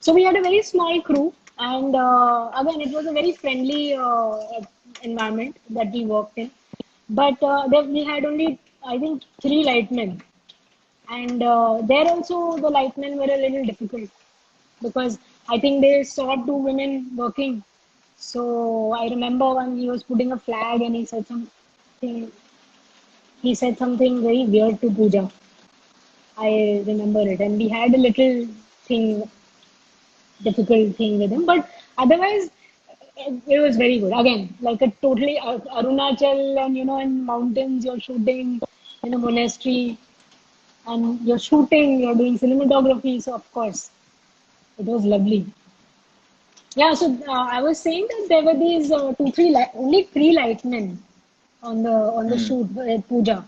So we had a very small crew, and again, it was a very friendly environment that we worked in. But there we had only, I think, three lightmen, and there also the lightmen were a little difficult because I think they saw two women working. So I remember when he was putting a flag and he said something very weird to Pooja. I remember it, and we had a little thing, difficult thing with him, but otherwise it was very good. Again, like a totally Arunachal, and in mountains you're shooting in a monastery, and you're doing cinematography. So of course, it was lovely. Yeah, so I was saying that there were these only three lightmen on the Hmm. shoot at Puja,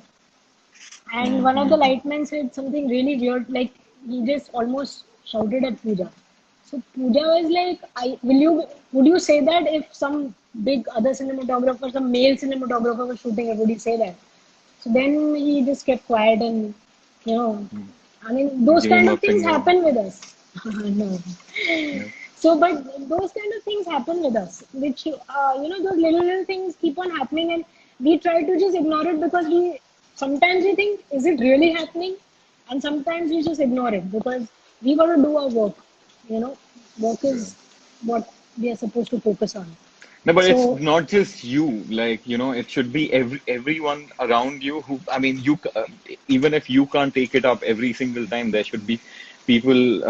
and one of the Hmm. lightmen said something really weird, like he just almost shouted at Puja. So Puja was like, would you say that if some big other cinematographer, some male cinematographer was shooting it, would you say that?" So then he just kept quiet, and you know, Hmm. I mean, those Give kind him a of things finger. happen with us. No. Yeah. So, but those kind of things happen with us, which those little things keep on happening, and we try to just ignore it because we sometimes we think, is it really happening? And sometimes we just ignore it because we got to do our work. You know, work Yeah. is what we are supposed to focus on. No, but it's So, not just you. Like, it should be everyone around you who, I mean, even if you can't take it up every single time, there should be people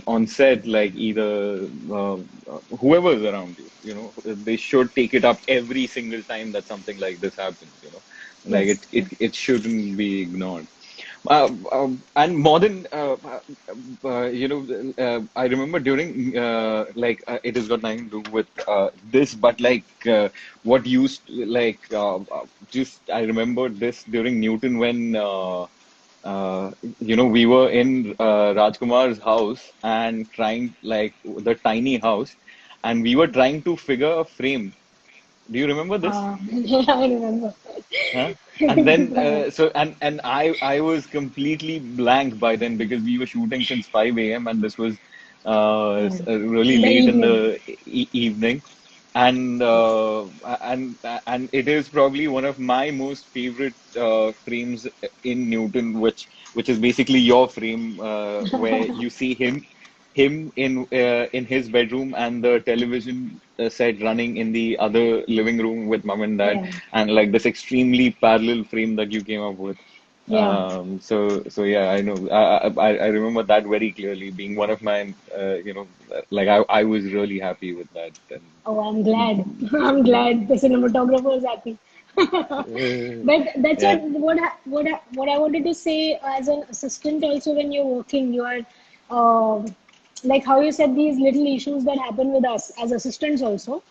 on set, like either whoever's around you, they should take it up every single time that something like this happens. Like yes, yes. it shouldn't be ignored. And modern, I remember during, it has got nothing to do with this, but what used, just, I remember this during Newton when, we were in Rajkumar's house and trying, like, the tiny house, and we were trying to figure a frame. Do you remember this? Yeah, I remember. Huh? And then I was completely blank by then because we were shooting since 5 a.m. and this was really In the late in evening. the evening, and it is probably one of my most favorite frames in Newton, which is basically your frame, where you see him in his bedroom and the television set running in the other living room with mom and dad, Yeah, and like this extremely parallel frame that you came up with. yeah. So yeah, I know. I remember that very clearly being one of my, like I was really happy with that. And Oh, I'm glad. I'm glad the cinematographer is happy. But that's yeah, what I wanted to say as an assistant also when you're working, you are like how you said these little issues that happen with us as assistants also.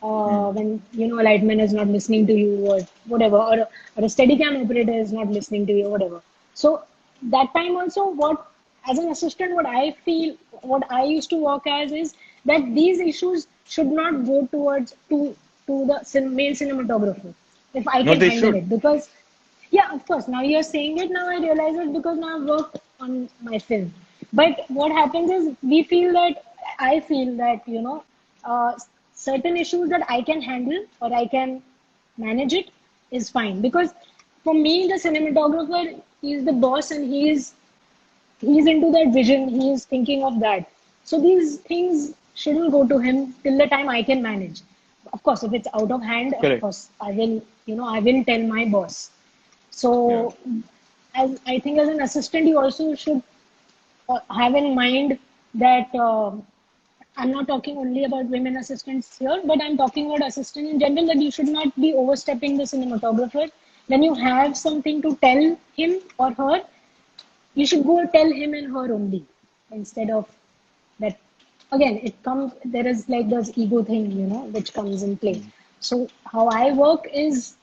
mm, When a lightman is not listening to you or whatever, or a Steadicam operator is not listening to you or whatever. So that time also, what as an assistant, what I feel, what I used to work as is that these issues should not go to the male cinematographer if I no, can they handle should. it. Because yeah, of course, now you're saying it, now I realize it because now I've worked on my film. But what happens is I feel that uh, certain issues that I can handle or I can manage it is fine, because for me the cinematographer is the boss, and he's into that vision, he is thinking of that. So these things shouldn't go to him till the time I can manage. Of course, if it's out of hand, of Correct. course I will tell my boss. Yeah. So as I think as an assistant you also should have in mind that I'm not talking only about women assistants here, but I'm talking about assistant in general, that you should not be overstepping the cinematographer. When you have something to tell him or her, you should go tell him and her only, instead of that. Again, it comes, there is like this ego thing, which comes in play. Mm. So how I work is,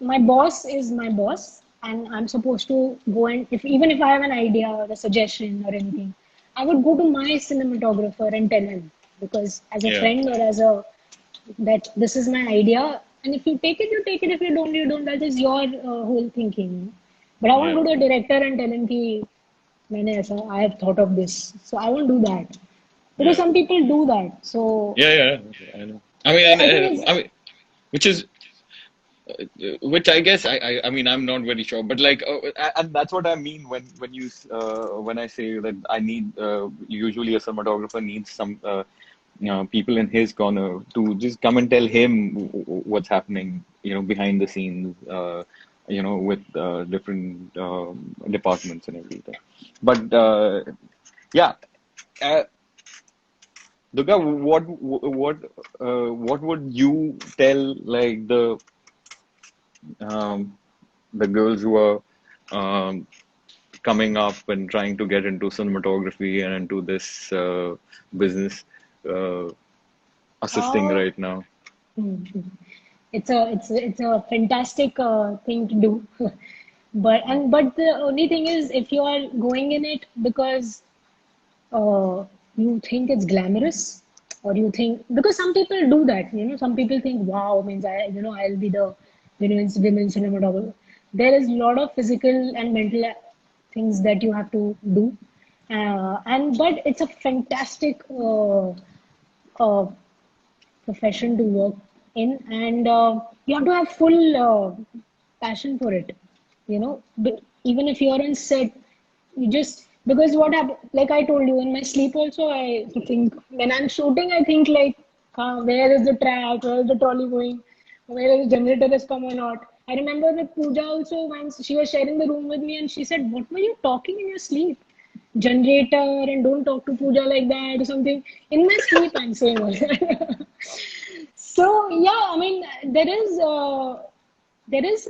my boss is my boss, and I'm supposed to go, and if even if I have an idea or a suggestion or anything, I would go to my cinematographer and tell him, because as a Yeah. friend, or as a that this is my idea, and if you take it, you take it, if you don't, you don't. That is your whole thinking. But I won't Yeah. go to the director and tell him ki I have thought of this. So I won't do that. because Yeah. some people do that. So Yeah, yeah, I know. I mean, I think it's I mean, which is which I guess I mean I'm not very sure, but like and that's what I mean when when I say that I need usually a cinematographer needs some people in his corner to just come and tell him what's happening, behind the scenes, with different departments and everything. But yeah, uh, Durga, what would you tell like um, the girls who are um, coming up and trying to get into cinematography and into this business, uh, assisting uh, right now? it's a fantastic thing to do. But the only thing is, if you are going in it because uh, you think it's glamorous, or you think, because some people do that, some people think, wow, means I'll be the women cinematographer. There is a lot of physical and mental things that you have to do, and but it's a fantastic uh, profession to work in, and you have to have full passion for it. But even if you're on set, you just, because what happened, like I told you, in my sleep also, I think when I'm shooting, I think like, where is the track, where is the trolley going, where is the generator has come or not. I remember that Pooja also, once she was sharing the room with me, and she said, what were you talking in your sleep? Generator, and don't talk to Pooja like that or something. In my sleep, I'm saying all that. So yeah, I mean, there is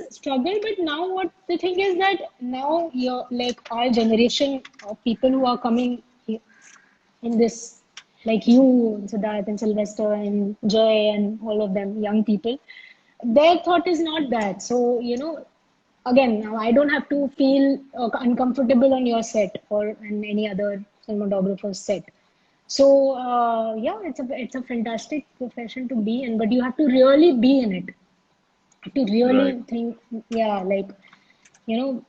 struggle, but now what the thing is that now you're like our generation of people who are coming in this, like you, Siddharth and Sylvester and Jay and all of them, young people, their thought is not that. So, again, now I don't have to feel uncomfortable on your set or on any other cinematographer's set. So, yeah, it's a fantastic profession to be in, but you have to really be in it to Right. really think, yeah, like,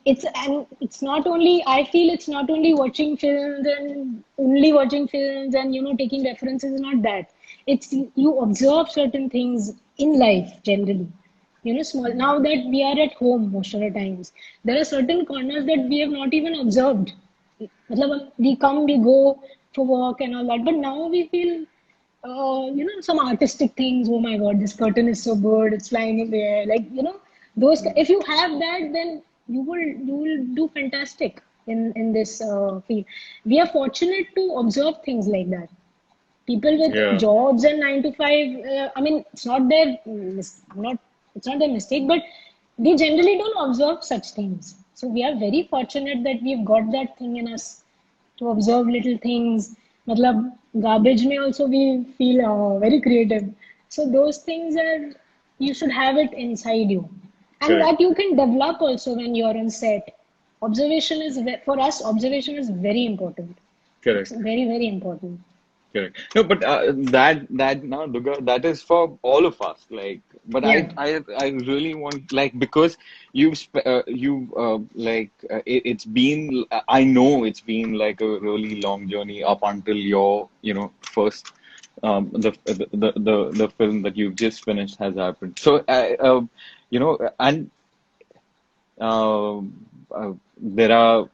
it's not only, I feel it's not only watching films and only watching films and, taking references, not that. It's you observe certain things in life generally. Small, now that we are at home most of the times, there are certain corners that we have not even observed. Matlab, we come, we go for work and all that, but now we feel some artistic things. Oh my God, this curtain is so good. It's flying in the air. Like, those. If you have that, then you will do fantastic in this field. We are fortunate to observe things like that. People with Yeah. jobs and 9 to 5. I mean, it's not their mistake, but they generally don't observe such things. So we are very fortunate that we've got that thing in us to observe little things. Matlab, garbage may also we feel very creative. So those things are, you should have it inside you. And Correct. that you can develop also when you're on set. Observation is, for us, observation is very important. It's Correct. very, very important. Correct. No, but that now, Durga, that is for all of us. Like, but Yeah. I really want, like, because it's been, I know it's been like a really long journey up until your first the film that you've just finished has happened. So and there are,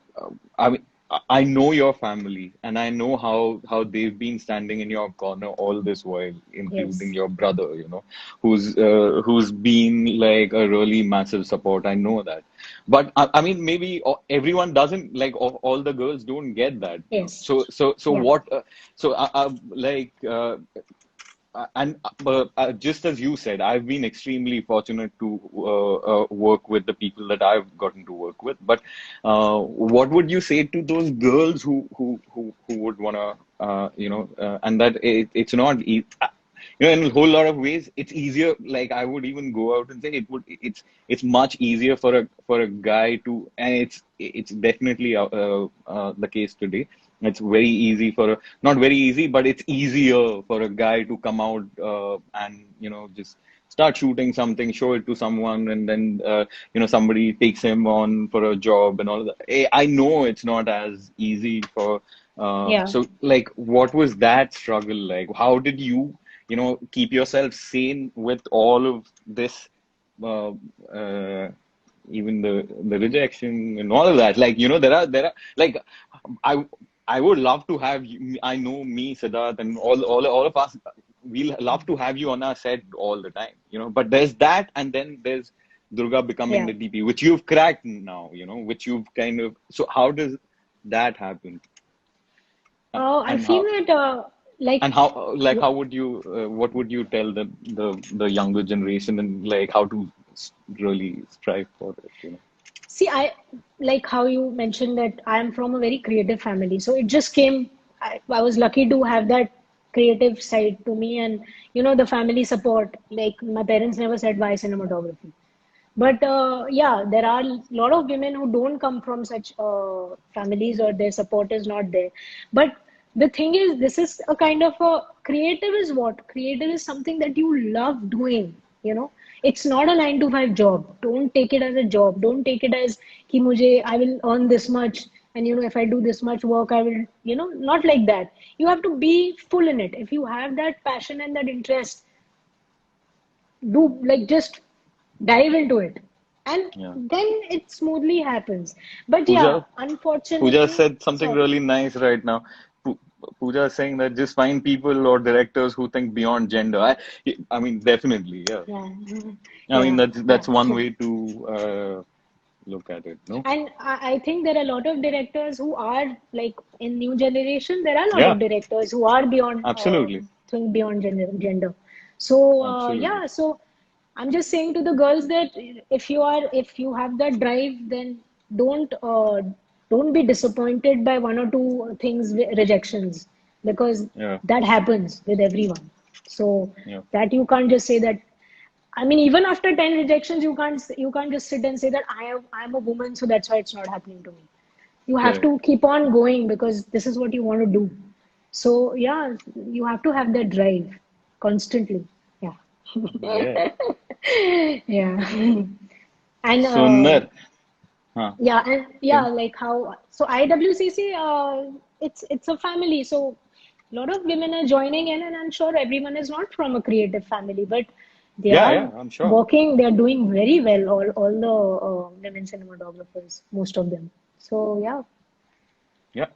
I mean, I know your family, and I know how they've been standing in your corner all this while, including Yes. your brother, who's been like a really massive support. I know that, but I mean, maybe everyone doesn't like all the girls don't get that. Yes. So Yeah. what? Like. And just as you said, I've been extremely fortunate to work with the people that I've gotten to work with. But what would you say to those girls who would wanna, and that it's not, in a whole lot of ways, it's easier. Like I would even go out and say it's much easier for a guy to, and it's definitely the case today. It's very easy not very easy, but it's easier for a guy to come out and just start shooting something, show it to someone, and then somebody takes him on for a job and all of that. I know it's not as easy for Yeah. So like, what was that struggle like? How did you, keep yourself sane with all of this, uh, uh, even the rejection and all of that? Like, there are like, I I would love to have you. I know me, Siddharth, and all of us. We'll love to have you on our set all the time, But there's that, and then there's Durga becoming Yeah. the DP, which you've cracked now, which you've kind of. So how does that happen? I And feel that like like how would you what would you tell the younger generation, and like how to really strive for it? see, I like how you mentioned that I am from a very creative family. So it just came, I was lucky to have that creative side to me, and the family support. Like my parents never said why cinematography. But yeah, there are a lot of women who don't come from such families, or their support is not there. But the thing is, this is a kind of a creative is what? Creative is something that you love doing, you know. It's not a 9 to 5 job. Don't take it as a job. Don't take it as ki mujhe, I will earn this much. And if I do this much work, I will, not like that. You have to be full in it. If you have that passion and that interest, do like just dive into it, and Yeah. then it smoothly happens. But yeah, Pooja, Pooja unfortunately, said something sorry. really nice right now. Pooja is saying that just find people or directors who think beyond gender. I mean, definitely, yeah. Yeah. I mean, Yeah, that's yeah, one so way to look at it, no? and I think there are a lot of directors who are like in new generation. There are a lot Yeah, of directors who are beyond absolutely, think beyond gender. So absolutely. yeah, so I'm just saying to the girls that if you have that drive, then don't uh, don't be disappointed by one or two things rejections, because Yeah, that happens with everyone. So yeah, that you can't just say that. I mean, even after 10 rejections, you can't just sit and say that I'm a woman, so that's why it's not happening to me. You have correct. to keep on going because this is what you want to do. So yeah, you have to have that drive constantly. Yeah. Yeah. Yeah. And So, huh, yeah, and yeah, can, like how so IWCC, it's a family. So a lot of women are joining in, and I'm sure everyone is not from a creative family, but they yeah, are yeah, I'm sure. working. They are doing very well. All the women cinematographers, most of them. So yeah. Yeah.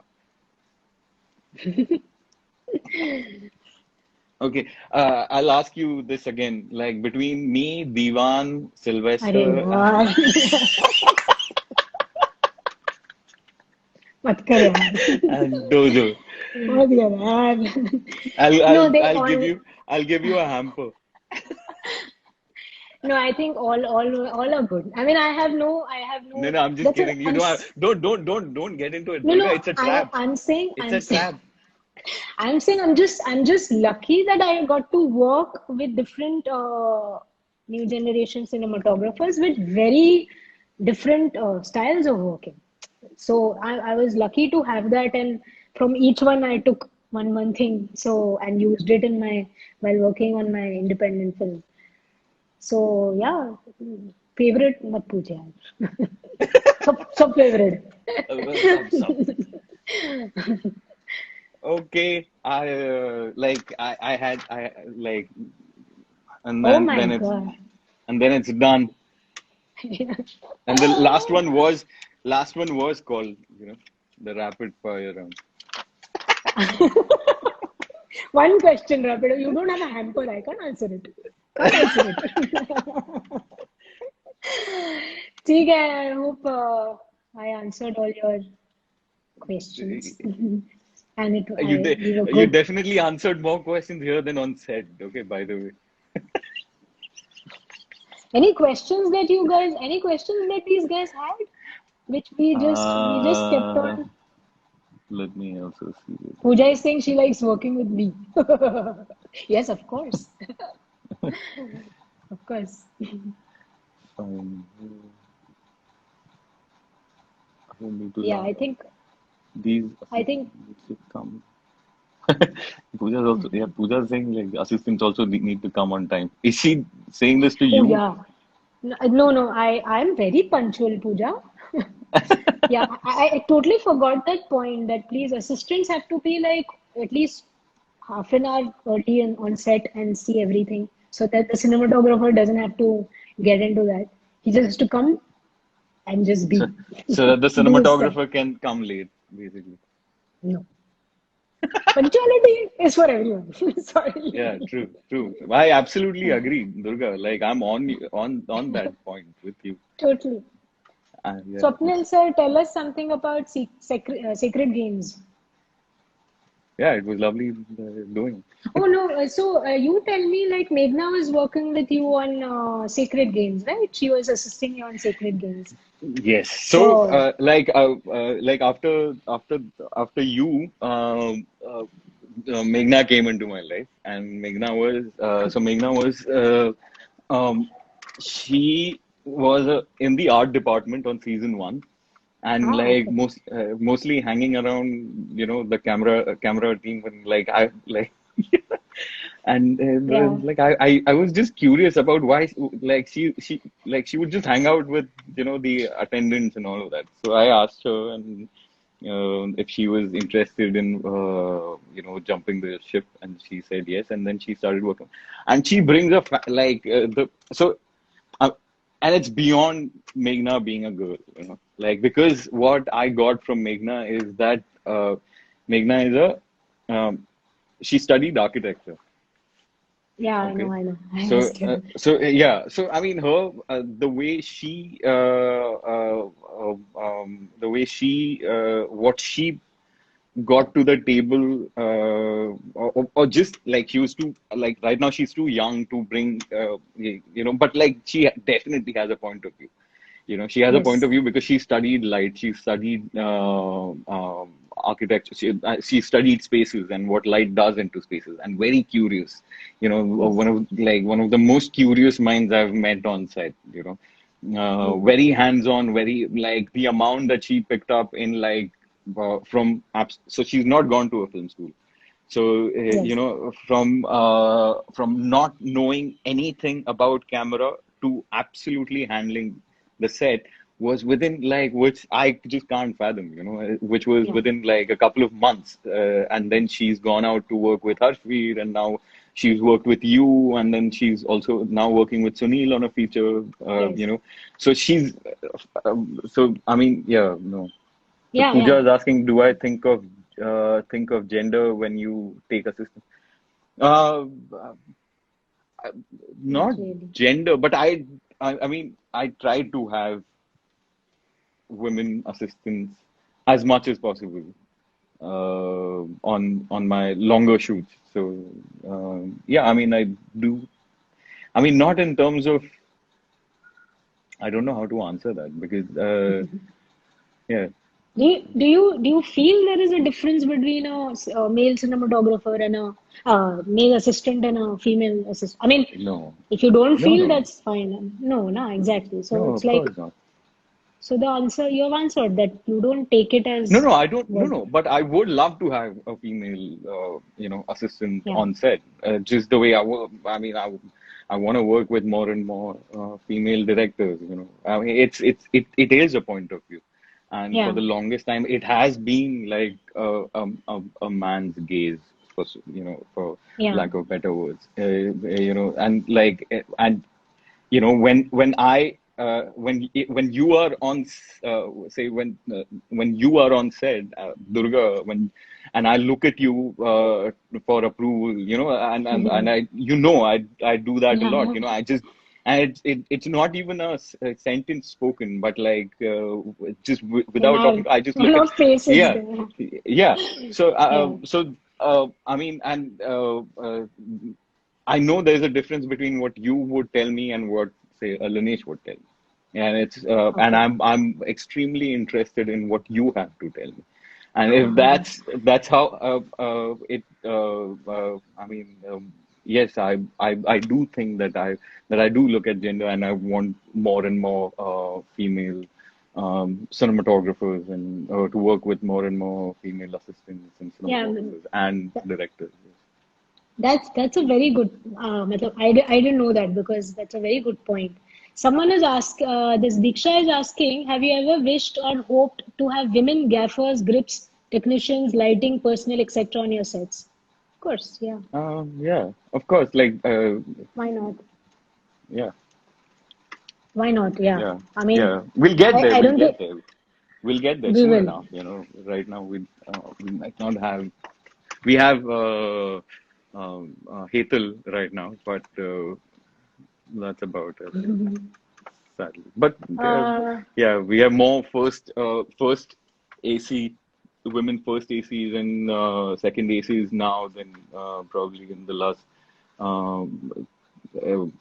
Okay. I'll ask you this again. Like between me, Diwan, अरे Sylvester, यार मत कर यार and Dojo, मत कर यार I'll no I'll they I'll give all you I'll give you a hamper. no I think all are good. I mean No, no, I'm just that's a kidding. You don't have, don't get into it, no Durga. no It's a trap. I'm saying It's a trap. I'm just lucky that I got to work with different new generation cinematographers with very different styles of working. So I was lucky to have that, and from each one I took one thing so and used it in my while working on my independent film. So yeah, favorite मत पूछे यार सब favorite. Some. Okay. I like, and Oh then my then it's God. and then it's done. And the last one was called, the rapid fire round. One question, Rapido. You don't have a hamper. I can't answer it. Can't answer it. ठीक है. I hope I answered all your questions. And we were You good. definitely answered more questions here than on set. Okay, by the way. Any questions that these guys had, which we just kept Uh, on. Let me also see Pooja is saying she likes working with me. Yes, of course. Of course. find who need to Yeah, laugh. These I assistants think, should come. Pooja's also, yeah, Pooja's saying like assistants also need to come on time. Is she saying this to oh you? yeah. No, no, I'm very punctual, Pooja. Yeah, I totally forgot that point that please assistants have to be like at least half an hour early on set and see everything so that the cinematographer doesn't have to get into that. He just has to come and just So, be so that the do his stuff. cinematographer can come late, basically. No. Punctuality is for everyone. Yeah, Sorry. true, true. I absolutely agree, Durga. Like I'm on that point with you. Totally. Yeah, Swapnil sir, tell us something about sacred games. yeah. It was lovely doing. Oh no, you tell me like Meghna was working with you on Sacred Games, right? She was assisting you on Sacred Games. Yes. So, For like after you, Meghna came into my life, and Meghna was um, she was in the art department on season one, and like okay. mostly hanging around, the camera team, and like I like. And Yeah. I was just curious about why like she would just hang out with the attendants and all of that. So I asked her and if she was interested in jumping the ship, and she said yes. And then she started working, and she brings up like the so uh, and it's beyond Meghna being a girl, like because what I got from Meghna is that Meghna is a she studied architecture. Yeah, Okay. I know. I So, understand. yeah. So, I mean, the way she, what she got to the table, or just like she was too, like right now she's too young to bring, but like she definitely has a point of view. She has a point Yes. of view because she studied light, she studied architecture, she studied spaces and what light does into spaces, and very curious. Yes. One of the most curious minds I've met on set. Mm. Very hands-on, very like the amount that she picked up in like from apps. So she's not gone to a film school. So Yes. from not knowing anything about camera to absolutely handling the set was within like which I just can't fathom, which was Yeah. within like a couple of months, and then she's gone out to work with Harshveer, and now she's worked with you, and then she's also now working with Sunil on a feature, Yes. so so I mean, yeah, no. So Yeah, Pooja yeah. is asking, do I think of gender when you take assistance? Uh, Not Not really. gender, but I mean, I try to have women assistants as much as possible on my longer shoots. So yeah, I mean, I do. I mean, not in terms of. I don't know how to answer that because yeah, Do you feel there is a difference between a male cinematographer and a male assistant and a female assistant? I mean, no, if you don't no, feel, no, no, that's fine. No, no, exactly. So no, it's of like, course not. so the answer you have answered that you don't take it No, as no, I don't. No, what? no, but I would love to have a female, assistant Yeah, on set. Just the way I work. I mean, I want to work with more and more female directors. I mean, it is a point of view, and for yeah, the longest time, it has been like a man's gaze, for yeah, lack of better words. And like, and when you are on say when you are on set, Durga, when and I look at you for approval, and I do that a lot. yeah. I just and it's not even a sentence spoken, but like just An without talking, eye, I just a look at lot of faces yeah, there. yeah. So Yeah, I mean, and I know there's a difference between what you would tell me and what, say, Lanesh would tell me, and and okay. I'm extremely interested in what you have to tell me, and if Uh-huh. that's how I mean, yes, I do think that I do look at gender, and I want more and more female cinematographers, and to work with more and more female assistants and Yeah, I mean, cinematographers and that, directors. that's a very good. I didn't know that because that's a very good point. Someone is this Diksha is asking, have you ever wished or hoped to have women gaffers, grips, technicians, lighting, personnel, etc. on your sets? Of course, yeah. Yeah, of course. Why not? Yeah, Why not? Yeah. yeah, I mean, yeah. We'll get there. I We'll don't think get there. We'll get there we soon will. enough. Right now we might not have. We have Hetal right now, but that's about it, sadly. But Uh, yeah, we have more first AC, women first ACs and second ACs now than probably in the last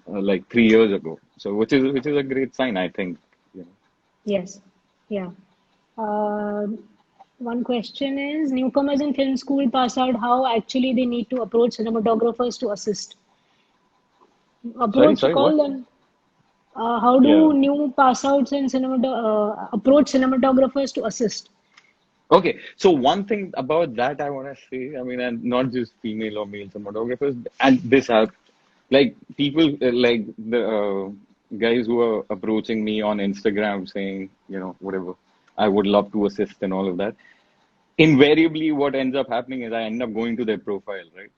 like 3 years ago. So which is a great sign, I think. You know. yes. Yeah. Uh, One question is newcomers in film school pass out, how actually they need to approach cinematographers to assist. Sorry, Approach, sorry, what? call them. How Yeah. do new pass outs in approach cinematographers to assist? Okay, so one thing about that I want to say, I mean, and not just female or male cinematographers, and this have like people like the guys who are approaching me on Instagram saying, whatever, I would love to assist and all of that. Invariably, what ends up happening is I end up going to their profile, right?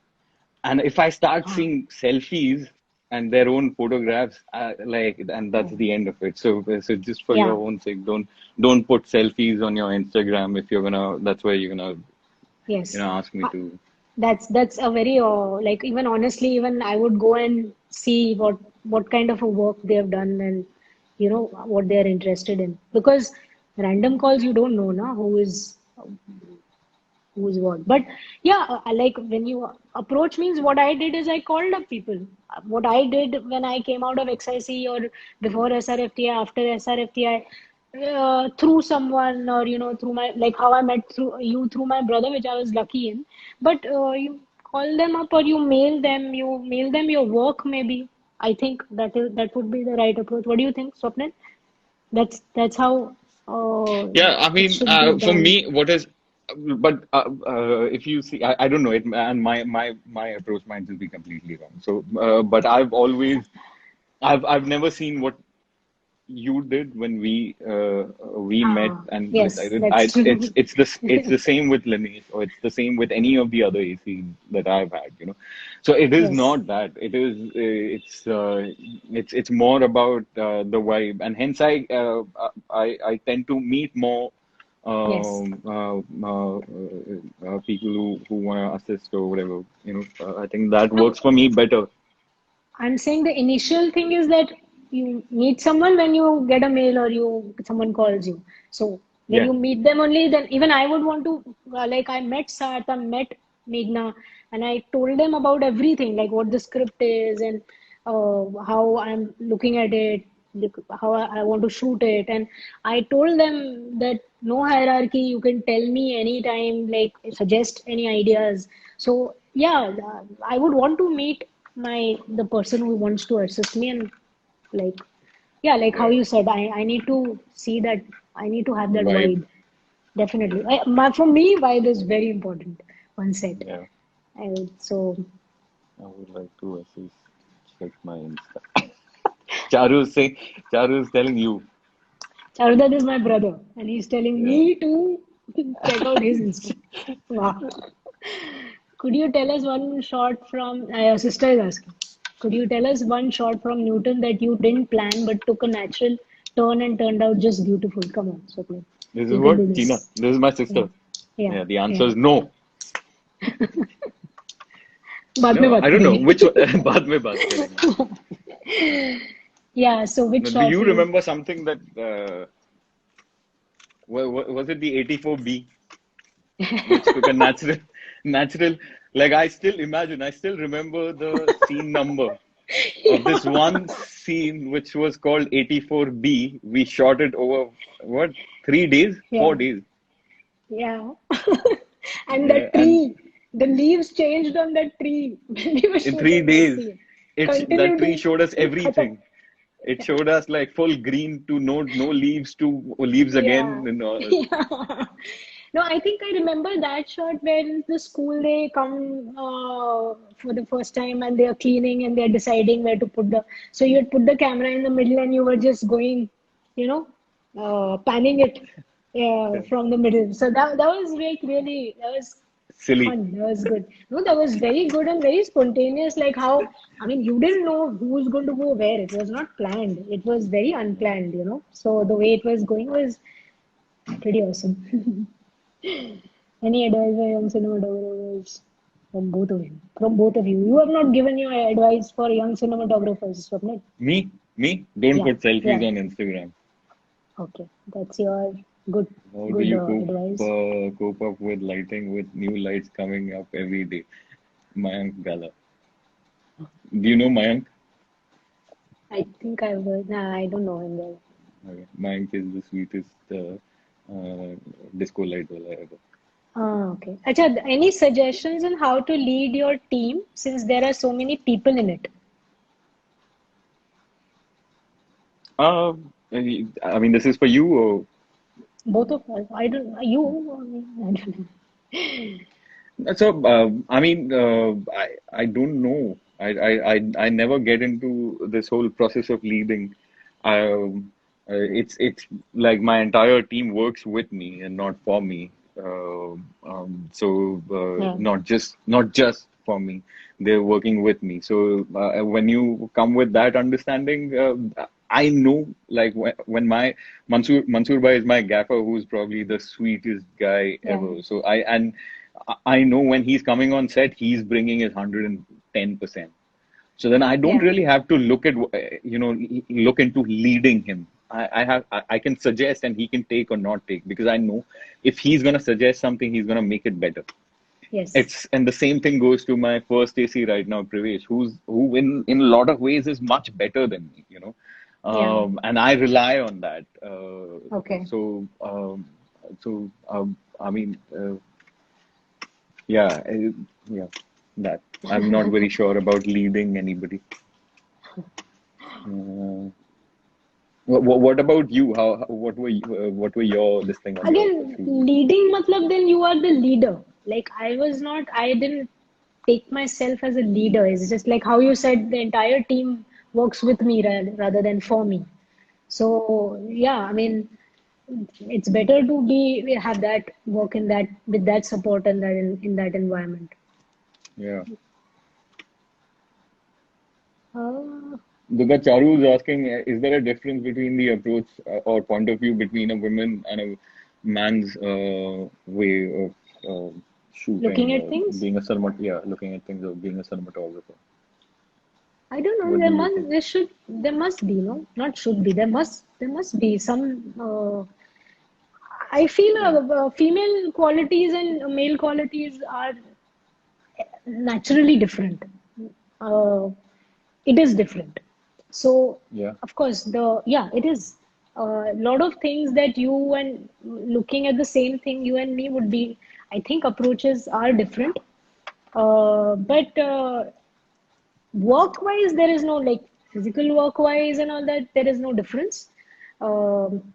And if I start Ah, seeing selfies and their own photographs, and that's oh, the end of it. So just for your yeah. own sake, don't put selfies on your Instagram if you're gonna. That's where you're gonna, Yes. ask me Uh, to. that's a very like even honestly even I would go and see what kind of a work they have done and what they are interested in because random calls you don't know na who's what. But yeah, like when you approach means what I did is I called up people. What I did when I came out of XIC or before SRFTI, after SRFTI, through someone or through my like how I met through my brother, which I was lucky in. But you call them up or you mail them your work maybe. I think that would be the right approach. What do you think, Swapnil? That's how Yeah, I it mean, should be for done. me, what is, but if you see, I don't know it, and my approach might just be completely wrong. So, but I've never seen what you did when we met Ah, and yes, decided. that's true. It's the same with Lanesh, or it's the same with any of the other ACs that I've had. So it is Yes, not that. It's more about the vibe, and hence I tend to meet more yes. people who want to assist or whatever. I think that works for me better. I'm saying the initial thing is that you meet someone when you get a mail or someone calls you. So when Yeah. you meet them only, then even I would want to like I met Sarth, met Meghna, and I told them about everything, like what the script is and how I'm looking at it, how I want to shoot it, and I told them that no hierarchy. You can tell me anytime, like suggest any ideas. So yeah, I would want to meet the person who wants to assist me and like yeah like how Yeah. you said I need to see that I need to have that Vibe. vibe definitely for me vibe is very important on set Yeah. and so I would like to assist. Check my Insta. Charu is saying, Charu is telling you. Charudat is my brother and he's telling Yeah. me to check out his Insta. Wow. Could you tell us one shot from your sister is asking could you tell us one shot from Newton that you didn't plan but took a natural turn and turned out just beautiful? Come on, Swapnil. This is You can what? do Tina. this. This is my Yeah, sister. yeah, Yeah, the answer yeah. is no. बाद में No, बात I don't know which करेंगे. one. बाद में बात करेंगे. Yeah, so which No, do shot you you? remember something that was it the 84B, which took a natural, like I still remember the scene number of this Yeah, one scene which was called 84B. We shot it over what, 3 days, yeah, 4 days. yeah. And Yeah, that and tree, the leaves changed on that tree when we were in three shooting that days, scene. that tree Continuity, showed us khatam. everything. It showed us like full green to no leaves to leaves again Yeah, and all. yeah. No, I think I remember that shot where in the school they come for the first time and they are cleaning and they're deciding where to put the. So you had put the camera in the middle and you were just going, you know, panning it from the middle. So that was like really that was Silly. fun. That was good. No, that was very good and very spontaneous. Like how I mean, you didn't know who was going to go where. It was not planned. It was very unplanned. So the way it was going was pretty awesome. Any advice for young cinematographers from both of you? From both of you. You have not given your advice for young cinematographers, Swapnil. Me, don't Yeah, put selfies yeah. on Instagram. Okay, that's your good, How do good you advice. cope up with lighting with new lights coming up every day? Mayank Gala. Do you know Mayank? I think I was. Nah, I don't know him well. Okay. Mayank is the sweetest disco light wala ever. Okay. Acha, any suggestions on how to lead your team since there are so many people in it? Uh, I mean, this is for you, or Both of us. I don't. You. I don't know. so. I mean, I don't know. I never get into this whole process of leading. It's like my entire team works with me and not for me. Yeah. Not just for me. They're working with me. So when you come with that understanding, I know like when my Mansoor Bhai is my gaffer, who's probably the sweetest guy Yeah. ever. So I know when he's coming on set, he's bringing his 110%. So then I don't Yeah. really have to look at, look into leading him. I can suggest and he can take or not take because I know if he's going to suggest something, he's going to make it better. Yes. And the same thing goes to my first AC right now, Privesh, who in a lot of ways is much better than me. Yeah. And I rely on that. Okay. I mean, yeah, yeah, that I'm not very sure about leading anybody. Uh, what about you? What were your this thing on your Again, shoes? leading matlab then you are the leader. Like I didn't take myself as a leader. It's just like how you said the entire team works with me rather than for me. So yeah, I mean, it's better to be have that work in that with that support and that in that environment. Yeah. Uh, Durga Charu is asking, is there a difference between the approach or point of view between a woman and a man's way of shooting Looking at or things. being a yeah, looking at things or being a cinematographer? I don't know. What do you think? There must be, no, not should be. There must be some. I feel Yeah. female qualities and male qualities are naturally different. Uh, it is different. So, Yeah. of course, yeah, it is. A lot of things that you and looking at the same thing, you and me would be, I think approaches are different. But work wise, there is no like physical work wise and all that, there is no difference. Um,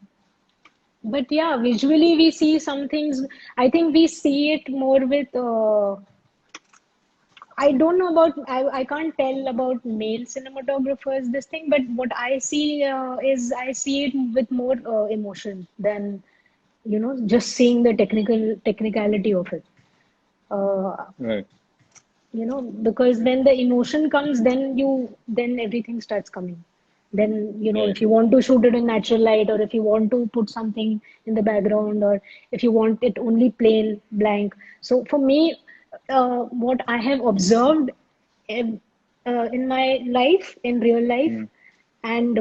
but yeah, visually we see some things. I think we see it more with. I don't know about. I can't tell about male cinematographers this thing, but what I see is I see it with more emotion than just seeing the technicality of it. Uh, Right. because when the emotion comes, then everything starts coming. Then Right. if you want to shoot it in natural light, or if you want to put something in the background, or if you want it only plain blank. So for me, what I have observed in, in my life, in real life, Mm, and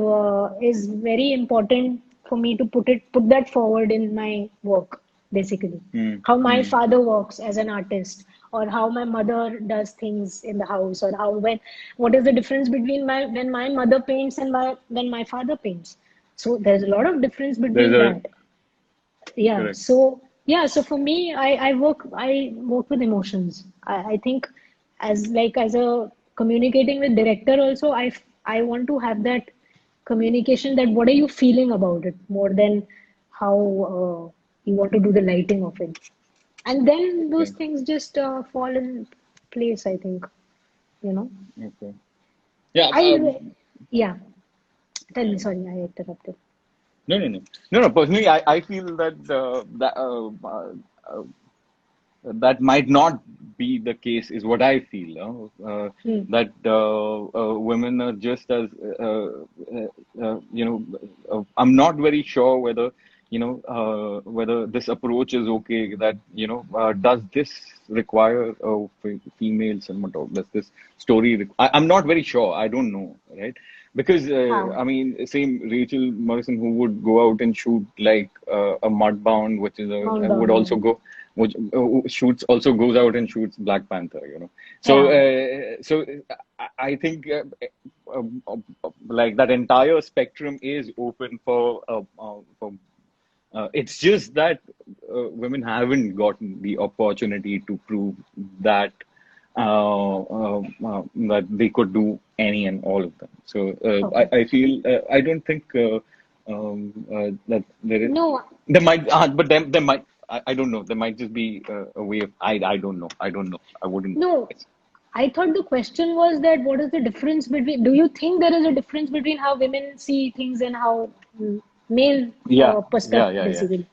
is very important for me to put that forward in my work, basically mm, how my mm. father works as an artist, or how my mother does things in the house, or how when what is the difference between my when my mother paints and when my father paints. So there's a lot of difference There's between a that. Yeah, correct. so for me, I work with emotions. I think as a communicating with director also, I want to have that communication, that what are you feeling about it more than how. You want to do the lighting of it. And then those Okay. things just fall in place, I think, you know. Okay. Yeah. Yeah, tell me, sorry, I interrupted. No, no, no, no, no. Personally, I feel that that might not be the case, is what I feel. Hmm. That women are just as I'm not very sure whether whether this approach is okay. That does this require a female cinematographer? Does this story? I'm not very sure. I don't know, right? Because Ah, I mean, same Rachel Morrison, who would go out and shoot like a Mudbound, which is a would Countdown, also yeah. go, which shoots also goes out and shoots Black Panther. So Yeah, I think like that entire spectrum is open for. It's just that women haven't gotten the opportunity to prove that that they could do any and all of them. So okay. I feel I don't think that No, there might, but there might. I don't know. There might just be a way of I don't know. I don't know. I wouldn't. no. I thought the question was that what is the difference between, do you think there is a difference between how women see things and how male Yeah, yeah, perspective, yeah, yeah, basically?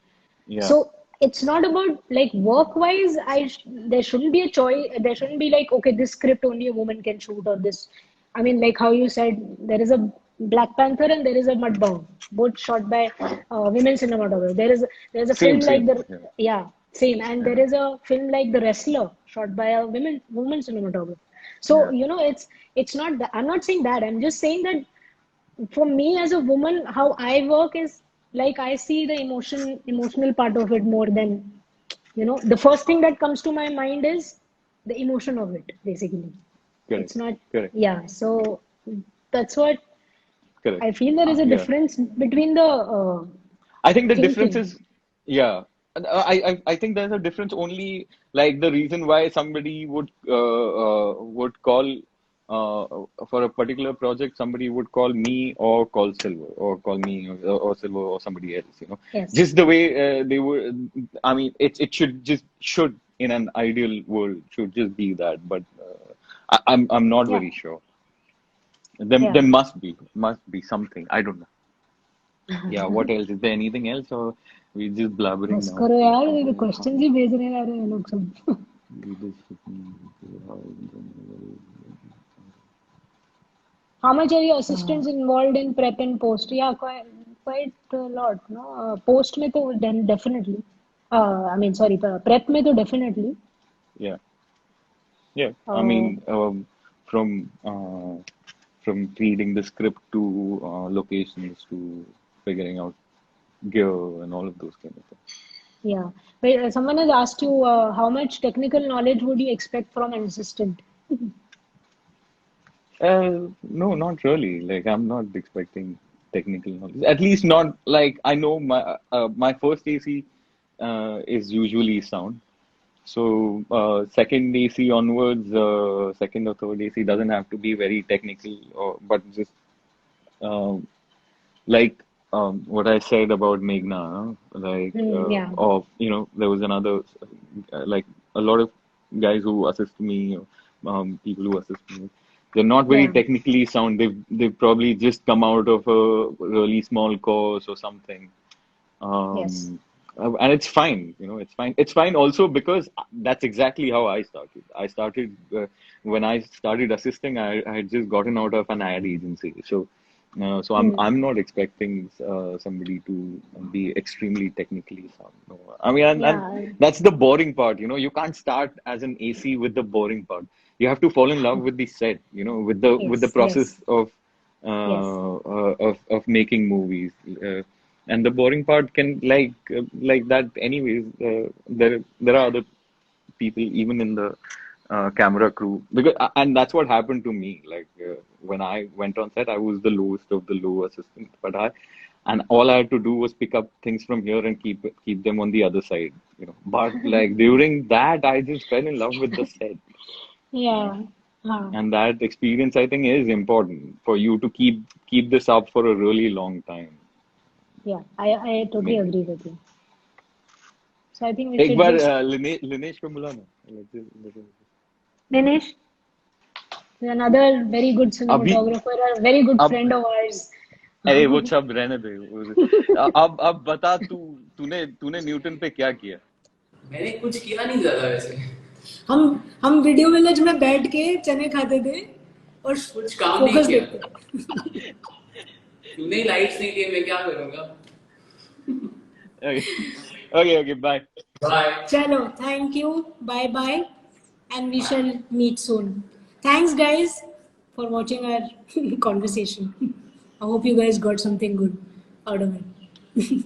yeah. So it's not about like work wise. There shouldn't be a choice. There shouldn't be like, okay, this script only a woman can shoot, or this. I mean, like how you said, there is a Black Panther and there is a Mudbound, both shot by women cinematographers. There is a film Same, like same. the, Yeah, yeah, same, and yeah, there is a film like The Wrestler shot by a woman cinematographer. So yeah. it's not that, I'm not saying that. I'm just saying that for me as a woman, how I work is like I see the emotional part of it more than, the first thing that comes to my mind is the emotion of it, basically. Correct, It's not, correct, yeah. So that's what correct. I feel there is a Yeah. difference between the I think the difference thinking. is, yeah. I think there's a difference only, like the reason why somebody would call for a particular project, somebody would call me or call Silver or call me or Silver or somebody else. Yes. Just the way they would. I mean, it should in an ideal world should just be that, but I'm not Yeah. very sure. There Yeah. must be something. I don't know. Yeah, what else? Is there anything else, or we just blabbering बस now? करो यार, ये question ही भेज रहे हैं ये लोग सब. Leadership. How much are your assistants involved in prep and post? Yeah, quite a lot. No, post में तो then definitely. I mean, sorry, prep में तो definitely. Yeah, yeah. I Uh, mean, from reading the script to locations to figuring out gear and all of those kind of things. yeah. But someone has asked you how much technical knowledge would you expect from an assistant? No, not really. Like, I'm not expecting technical knowledge. At least not like I know my first AC is usually sound. So second AC onwards, second or third AC doesn't have to be very technical, but just um, like what I said about Meghna, like Yeah, or there was another like a lot of guys who assist me, people who assist me. They're not very yeah. technically sound. They've probably just come out of a really small course or something. Yes. And it's fine, it's fine. It's fine also because that's exactly how I started. I started when I started assisting. I had just gotten out of an ad agency, so Hmm. I'm not expecting somebody to be extremely technically sound. No. I mean, and Yeah. that's the boring part. You can't start as an AC with the boring part. You have to fall in love with the set. With the Yes. process Yes. Yes. of making movies. And the boring part can like that anyways. There are other people even in the camera crew because and that's what happened to me. Like when I went on set, I was the lowest of the low assistant, and all I had to do was pick up things from here and keep them on the other side. But like during that, I just fell in love with the set. Yeah. Yeah. Huh. And that experience, I think, is important for you to keep this up for a really long time. Yeah. I totally Make agree with you. So I think we एक should bar just Linesh को बुलाना. Dinesh, another very good अभी cinematographer, a very good अब friend of ours. अरे वो सब रहने दे. अब बता तूने तूने न्यूटन पे क्या किया? मैंने कुछ किया नहीं ज्यादा वैसे. हम वीडियो विलेज में बैठ के चने खाते थे और कुछ काम नहीं फोकस किया. देखते. तूने लाइट्स नहीं लिए, मैं क्या करूंगा. Okay, bye. बाय. चलो, thank you, bye bye, and we shall meet soon. Thanks guys for watching our conversation. I hope you guys got something good out of it.